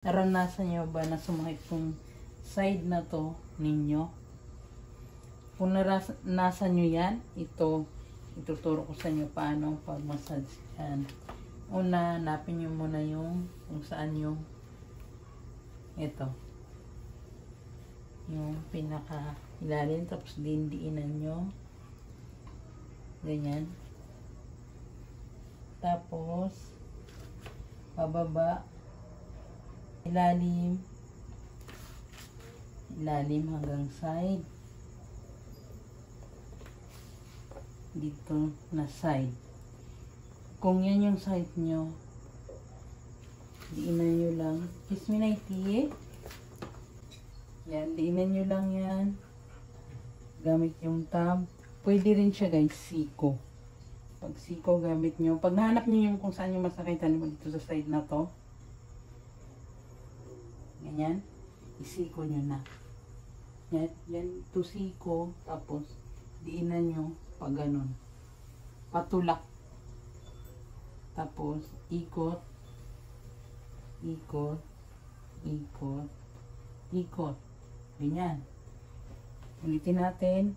Naranasan nyo ba na sumakit tong side na to ninyo? Kung naranasan nyo yan, ituturo ko sa inyo paano pag-massage yan. Una, hanapin nyo muna yung kung saan yung ito. Yung pinaka ilalim, tapos dindiinan nyo. Ganyan. Tapos, pababa. Ilalim hanggang side, dito na side. Kung yan yung side nyo, diinan nyo lang, kiss me naiti, yan, diinan nyo lang yan gamit yung tab. Pwede rin siya guys, siko. Pag siko gamit nyo, pag nahanap nyo yung kung saan yung masakitan mo dito sa side na to, ganyan, isiko nyo na. Yan, tusiko, tapos diinan nyo pag ganun. Patulak. Tapos, ikot, ikot, ikot, ikot. Ganyan. Ulitin natin.